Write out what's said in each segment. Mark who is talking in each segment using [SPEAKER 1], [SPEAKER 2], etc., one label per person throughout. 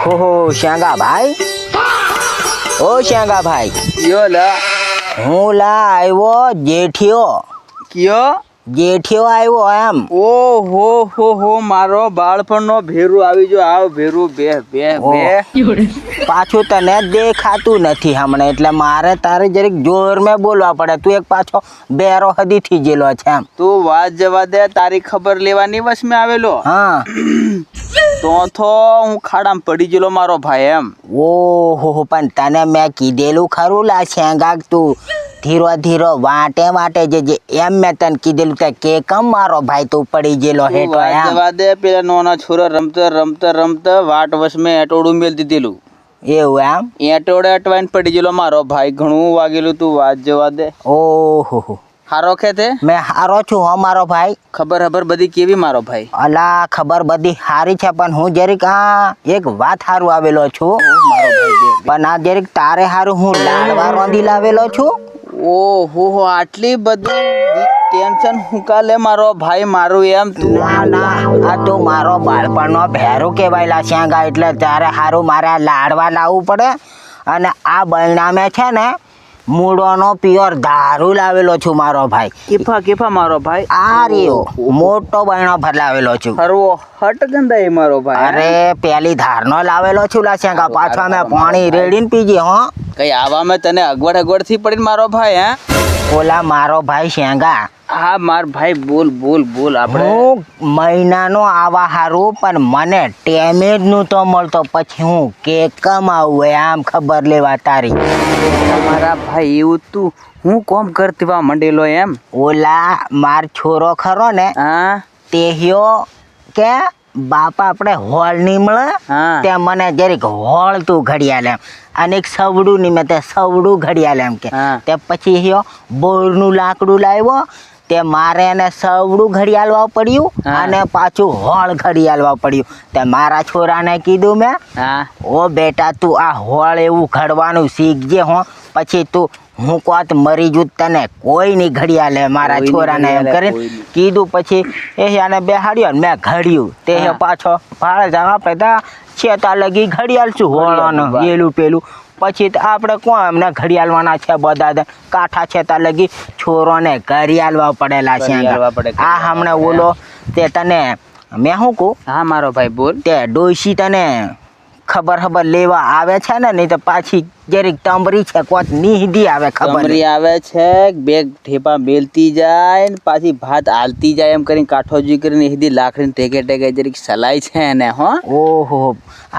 [SPEAKER 1] ઓહો શ્યાંગા ભાઈ, ઓ શ્યાંગા ભાઈ,
[SPEAKER 2] યો લા
[SPEAKER 1] હું લા આવ્યો જેઠિયો
[SPEAKER 2] કયો
[SPEAKER 1] આવ્યો એમ.
[SPEAKER 2] હો મારો બાળપણનો ભેરું આવી જો આવ ભેરું બે બે બે
[SPEAKER 1] પાછું તને દેખાતું નથી હમણાં, એટલે મારે તારે જરીક જોર મેં બોલવા પડે. તું એક પાછો બેરો હદી થઈ ગયેલો છે એમ.
[SPEAKER 2] તું વાત જવા દે, તારી ખબર લેવાની વસ મેં આવેલો
[SPEAKER 1] હા
[SPEAKER 2] તો હું ખાડામાં પડી ગયેલો મારો ભાઈ એમ.
[SPEAKER 1] ઓહો, પણ તને મેં કીધેલું ખરું લા શ્યાંગા, તું ધીરો વાટે જે એમ મેં તને કીધેલું કે કમ મારો ભાઈ તું પડી ગયેલો
[SPEAKER 2] તું
[SPEAKER 1] હેઠો
[SPEAKER 2] વાત
[SPEAKER 1] એમ.
[SPEAKER 2] જવા દે, પેલા નાના છોરો રમતા વાટ વસ મેં એટોડું મેલ દીધેલું.
[SPEAKER 1] એવું એમ.
[SPEAKER 2] એટોડે અટવાઈને પડી ગયેલો મારો ભાઈ, ઘણું વાગેલું. તું વાત જવા દે.
[SPEAKER 1] ઓહો,
[SPEAKER 2] હારો ખે તે
[SPEAKER 1] મેં હારો છું હો મારો ભાઈ.
[SPEAKER 2] ખબર બધી કેવી મારો ભાઈ?
[SPEAKER 1] અલા ખબર બધી સારી છે, પણ હું જરીક એક વાત હારું આવેલો છું
[SPEAKER 2] મારો ભાઈ
[SPEAKER 1] પણ આ જરીક તારે હારું હું લાડવા રોંધી લાવેલો છું.
[SPEAKER 2] ઓહો આટલી બધી ટેન્શન હું કાલે મારો ભાઈ મારું એમ? તું
[SPEAKER 1] ના આ તો મારો બાળપણનો ભેરો કહેવાયેલા શ્યાંગા, એટલે ત્યારે હારું મારે આ લાડવા લાવવું પડે. અને આ બૈણામે છે ને મૂળોનો પ્યોર દારૂ લાવેલો છું મારો ભાઈ.
[SPEAKER 2] કેફા મારો ભાઈ?
[SPEAKER 1] આ રહ્યો મોટો બૈણો ભરાવેલો છું.
[SPEAKER 2] હરવો હટ ગંદા મારો ભાઈ.
[SPEAKER 1] અરે પેલી ધારનો લાવેલો છું લા શ્યાંગા, પાછો મેં પાણી રેડીને પીજે હો.
[SPEAKER 2] કઈ આવા મેં તને અગવડ થી પડીને મારો ભાઈ? હે
[SPEAKER 1] ઓલા મારો ભાઈ શ્યાંગા,
[SPEAKER 2] હા માર ભાઈ બોલ આપણે.
[SPEAKER 1] હું મહિનાનો આવા હારું, પણ મને ટેમેજ નું તો મળતો. પછી હું કેકમ આવું આમ ખબર લેવા તારી.
[SPEAKER 2] મારા ભાઈ એવું તું હું કોમ કરતી મંડેલો એમ?
[SPEAKER 1] ઓલા માર છોરો ખરો ને
[SPEAKER 2] હા
[SPEAKER 1] તેહ્યો કે બાપા આપણે હોળ નહીં મળે,
[SPEAKER 2] હા.
[SPEAKER 1] તે મને જરીક હોળ તું ઘડિયાળ એમ, અને એક સવડું નહીં મેં તે સવડું ઘડિયાળ એમ કે.
[SPEAKER 2] હા.
[SPEAKER 1] તે પછી હિયો બોરનું લાકડું લાવ્યો, તે મારે એને સવડું ઘડિયાળવા પડ્યું
[SPEAKER 2] હા.
[SPEAKER 1] અને પાછું હોળ ઘડિયાળવા પડ્યું. તે મારા છોરાને કીધું મેં,
[SPEAKER 2] હા
[SPEAKER 1] ઓ બેટા તું આ હોળ એવું ઘડવાનું શીખજે હો, પછી તું હું કોત મરી જુ તને કોઈ નહીં ઘડિયાળે. મારા
[SPEAKER 2] કોઈ નહીં
[SPEAKER 1] છોરાને એમ
[SPEAKER 2] ઘડિયાળે,
[SPEAKER 1] કરીને
[SPEAKER 2] કોઈ નહીં.
[SPEAKER 1] કીધું. પછી એ આને બેહાડ્યો ને મેં ઘડ્યું. તે
[SPEAKER 2] હા.
[SPEAKER 1] પાછો ભાડે જ આપણે તા છેતા લગી ઘડિયાળ છું હોળવાનું
[SPEAKER 2] વાહ.
[SPEAKER 1] એલું પેલું. પછી તો આપણે કોણ એમને ઘડિયાળવાના છે બધા કાંઠા છેતા લગી છોરોને ઘડિયાળવા પડેલા છે.
[SPEAKER 2] ઘડિયાળવા પડે,
[SPEAKER 1] આ હમણાં ઓલો તે તને મેં શું કહું,
[SPEAKER 2] હા મારો ભાઈ બોલ.
[SPEAKER 1] તે ડોશી તને ખબર લેવા આવે છે ને, નહીં તો પાછી જરીક તંબરી છે કોત નીહદી આવે ખબર
[SPEAKER 2] કમરી
[SPEAKER 1] નહીં.
[SPEAKER 2] આવે છે, બે ઠેપા મેલતી જાય ને પાછી ભાત આલતી જાય એમ કરીને કાઠોજી કરીને હીધી લાકડીને ટેકે જરીક સલાય છે એને. હો
[SPEAKER 1] ઓહો,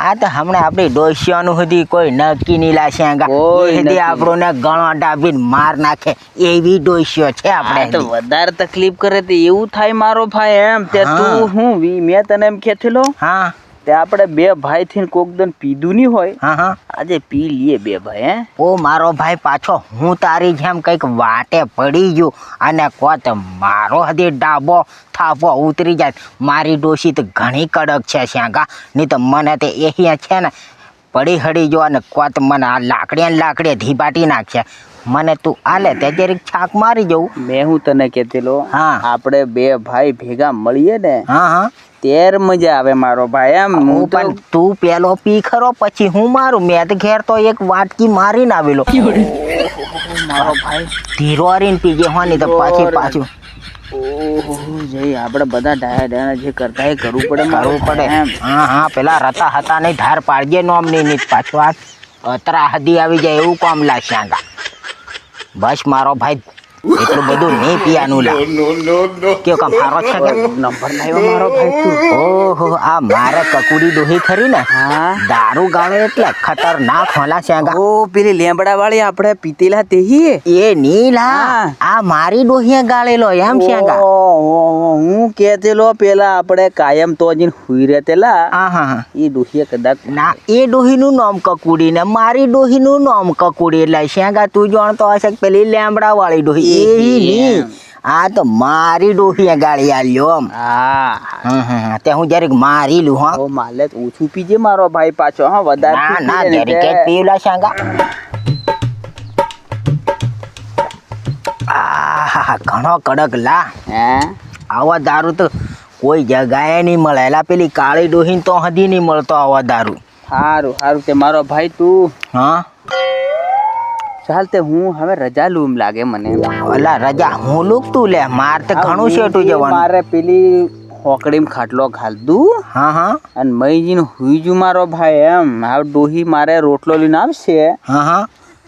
[SPEAKER 1] આ તો હમણાં આપણી ડોશીઓનું સુધી કોઈ નક્કી નહીં લાશે.
[SPEAKER 2] કોઈ
[SPEAKER 1] સુધી
[SPEAKER 2] નક્કી.
[SPEAKER 1] આપણને ગણો ડાબીને માર નાખે એવી ડોશીઓ છે
[SPEAKER 2] આ તો
[SPEAKER 1] આપણે.
[SPEAKER 2] વધારે તકલીફ કરે તે એવું થાય મારો ભાઈ એમ. તે
[SPEAKER 1] હા.
[SPEAKER 2] તું હું મેં તને એમ કહેલો
[SPEAKER 1] હા
[SPEAKER 2] તે આપણે બે ભાઈ થી કોક દન પીધું નહીં હોય,
[SPEAKER 1] હા
[SPEAKER 2] આજે પી લઈએ બે ભાઈ. હે
[SPEAKER 1] ઓ મારો ભાઈ પાછો હું તારી જેમ કંઈક વાટે પડી ગયો અને કોત મારો હદી ડાબો થાપો ઉતરી જાય. મારી ડોશી તો ઘણી કડક છે શ્યાંગા, નહીં તો મને તે એ છે ને પડી હડી જો અને કોત મને આ લાકડીએ ધીબાટી નાખશે. મને તું આલે તે જરીક છાક મારી જવું.
[SPEAKER 2] મેં હું તને કહેતેલો,
[SPEAKER 1] હા.
[SPEAKER 2] આપણે બે ભાઈ ભેગા મળીએ ને
[SPEAKER 1] હા
[SPEAKER 2] તેર મજા આવે મારો ભાઈ એમ. હું તો
[SPEAKER 1] પણ તું પેલો પી ખરો, પછી હું મારું. મેં તો ઘેર તો એક વાટકી મારીને આવેલો.
[SPEAKER 2] મારો ભાઈ
[SPEAKER 1] ધીરો હરીને પીજે હો, નહીં તો પછી પાછું
[SPEAKER 2] ઓહો જઈ આપણે બધા ડાયા જે કરતા એ કરવું પડે
[SPEAKER 1] કરવું પડે
[SPEAKER 2] એમ.
[SPEAKER 1] હા પેલા રતા હતા નહીં ધાર પાડજે નોમ નહીં પાછું આ અતરા હદી આવી જાય એવું કામ લાગ્યા. બસ મારો ભાઈ એટલું બધું નહીં પીવાનું લા. કેવો કામ સારો છે કે
[SPEAKER 2] નંબર લાવ્યો મારો ભાઈ તું?
[SPEAKER 1] ઓહો, આ મારે કકુડી ડોહી ખરી ને
[SPEAKER 2] હા
[SPEAKER 1] દારૂ ગાળે એટલે ખતરનાક હોલા શ્યાંગા.
[SPEAKER 2] ઓ પેલી લેમડા વાળી આપણે પીતેલા તે
[SPEAKER 1] એ નીલા
[SPEAKER 2] હા.
[SPEAKER 1] આ મારી ડોહીએ ગાળેલો એમ શ્યાંગા.
[SPEAKER 2] હું કહેતેલો પેલા આપણે કાયમ તો જીન હુઈ રહેતેલા
[SPEAKER 1] હા
[SPEAKER 2] એ ડોહીએ કદાચ
[SPEAKER 1] ના એ ડોહીનું નામ કકુડી ને મારી ડોહીનું નામ કકુડી. એટલે શ્યાંગા તું જાણતો હશે કે પેલી લેમડા વાળી ડોહી એ નહીં, આ તો મારી ડોહીએ ગાળી આલ્યો આમ.
[SPEAKER 2] હા
[SPEAKER 1] તે હું જરીક મારી લઉં. હા
[SPEAKER 2] ઓ માલે ઓછું પીજે મારો ભાઈ પાછો. હા વધારે
[SPEAKER 1] ના
[SPEAKER 2] પી લે ને
[SPEAKER 1] જરીક
[SPEAKER 2] તે.
[SPEAKER 1] પીવલા શ્યાંગા. આહા ઘણો કડક લા.
[SPEAKER 2] હે
[SPEAKER 1] આવા દારૂ તો કોઈ જગાએ નહીં મળે. એલા પેલી કાળી ડોહીને તો હદી નહીં મળતો આવા દારૂ.
[SPEAKER 2] હારું હારું તે મારો ભાઈ તું
[SPEAKER 1] હા
[SPEAKER 2] ચાલ તે હું હવે રજા લઉં એમ લાગે મને.
[SPEAKER 1] ઓલા રજા હું લુકતું લે માર તો ઘણું શેઠું જવાનું.
[SPEAKER 2] મારે પેલી હોકડીમાં ખાટલો ઘાલ દઉં
[SPEAKER 1] હા હા
[SPEAKER 2] અને મઈજીને હુઈજું મારો ભાઈ એમ. હવે ડોહી મારે રોટલો લઈને આવશે
[SPEAKER 1] હા હા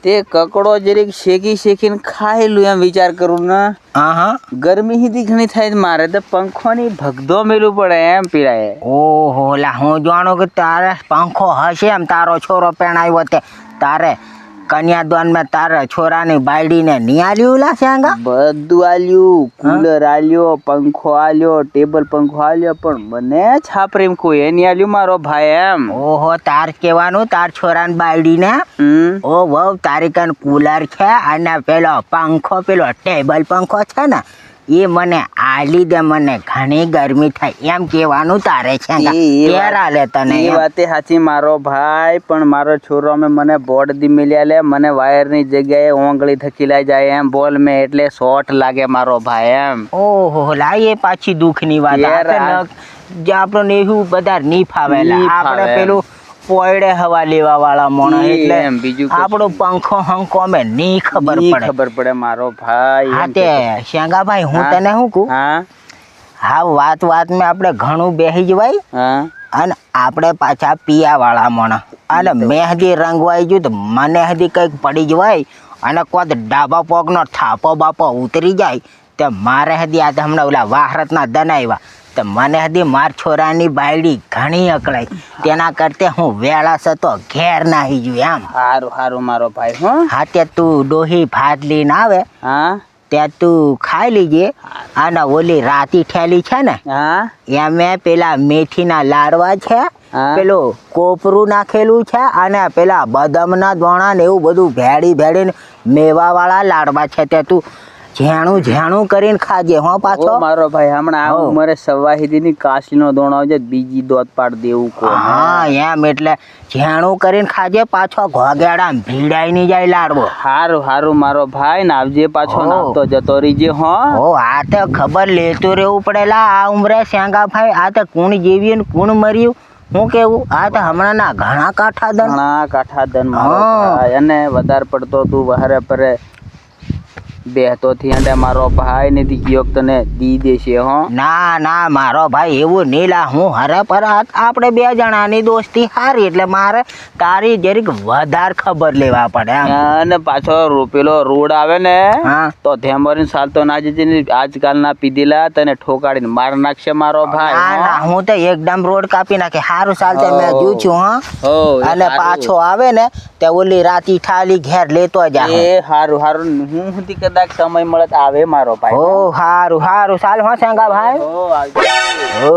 [SPEAKER 2] તે કકડો જરીક શેકી શેકીને ખાઈ લું એમ વિચાર કરું ને.
[SPEAKER 1] હા હા
[SPEAKER 2] ગરમી હીધી ઘણી થાય છે મારે તો પંખોની ભગદો મેલું પડે એમ પીડાય.
[SPEAKER 1] ઓહો લા હું જાણું કે તારે પંખો હશે એમ તારો છોરો પેણાવ્યો તે તારે કન્યાદાનમાં તારા છોરાની બાયડીને નિહાળ્યું લા સાંગા.
[SPEAKER 2] બધું આલ્યું, કુલર આલ્યો, પંખો આલ્યો, ટેબલ પંખો આલ્યો, પણ મને છાપરીમ કોઈ એની આલ્યું મારો ભાઈ એમ.
[SPEAKER 1] ઓહો તાર કહેવાનું તાર છોરાની બાયડીને ઓ વહુ તારી કન કુલર છે અને પેલો પંખો પેલો ટેબલ પંખો છે ને એ મને આલી દે મને ઘણી ગરમી થાય એમ કહેવાનું તારે છે કેરા લે તને
[SPEAKER 2] એ વાતે સાચી મારો ભાઈ, પણ મારો છોરો અમે મને બોર્ડ દી મેલ્યા લે મને વાયરની જગ્યાએ ઓંગળી થકીલાઈ જાય એમ બોલ મેં એટલે શોર્ટ લાગે મારો ભાઈ એમ.
[SPEAKER 1] ઓહો લા એ પાછી દુઃખની વાત જે આપણને એવું બધા નહીં ફાવેલા આપણે પેલું પોયડે હવા લેવા વાળા મોણા એટલે
[SPEAKER 2] બીજું
[SPEAKER 1] આપણો પંખો હંકો અમે નહીં ખબર
[SPEAKER 2] પડે મારો ભાઈ.
[SPEAKER 1] હા તે શેંગાભાઈ હું તને શું કહું હા વાત મેં આપણે ઘણું બેસી જવાય અને આપણે પાછા પિયા વાળા મોણા અને મહેંદી રંગવાઈ ગયું તો મને હજી કંઈક પડી જવાય અને કોત ડાબા પગનો થાપો બાપો ઉતરી જાય તો મારે હજી આ હમણાં ઓલા વાહરતના દનાવ્યા તો મને હજી માર છોરાની બાયડી ઘણી અકળાઈ તેના કરતે હું વેળા સતો ઘેર નાહી ગયું એમ.
[SPEAKER 2] સારું સારું મારો ભાઈ. હું
[SPEAKER 1] હા તે તું ડોહી ભાત લઈને આવે ત્યાં તું ખાઈ લીજે અને ઓલી રાતી ઠેલી છે ને એમે પેલા મેથીના લાડવા છે પેલું કોપરું નાખેલું છે અને પેલા બદામના દોણા ને એવું બધું ભેળીને મેવા વાળા લાડવા છે તે તું ઝેણું કરીને ખાજે હો પાછો
[SPEAKER 2] મારો ભાઈ. હમણાં આ ઉંમરે સવા હીધી કાશીનો દોણો છે બીજી દોત પાડ દેવું કો.
[SPEAKER 1] હા એમ એટલે ઝેણું કરીને ખાજે પાછો ઘોઘેડા ભીડાઈ ની જાય લાડવો.
[SPEAKER 2] હારું હારું મારો ભાઈ ને આવજે પાછો નાખતો જતો રહીજે. હો
[SPEAKER 1] આ તો ખબર લેતું રહેવું પડેલા આ ઉંમરે શેંગા ભાઈ આ તો કુણ જેવી ને કુણ મર્યું હું કેવું આ તો હમણાં ના ઘણા કાઠાદન
[SPEAKER 2] અને વધારે પડતો તું વહારે પરે બેહતો થી અને મારો ભાઈ ને દીકરીઓ તને દી દેશે. હો
[SPEAKER 1] ના મારો ભાઈ એવું નહીં લા હું હરે પર આપણે બે જણાની દોસ્તી સારી એટલે મારે તારી જરીક વધારે ખબર લેવા પડે
[SPEAKER 2] અને પાછો પેલો રોડ આવે ને તો ધેમરીને ચાલતો ના જજે આજકાલ ના પીધેલા તને ઠોકાડીને માર નાખશે મારો ભાઈ.
[SPEAKER 1] હું તો એકદમ રોડ કાપી નાખે સારું ચાલશે મેં જોયું છું. અને પાછો આવે ને તે ઓલી રાતી ઠાલી ઘેર લેતો જાય.
[SPEAKER 2] હારું હું કદાચ સમય મળે આવે મારો ભાઈ.
[SPEAKER 1] ઓ હારું ચાલ હો શેંગા ભાઈ. ઓ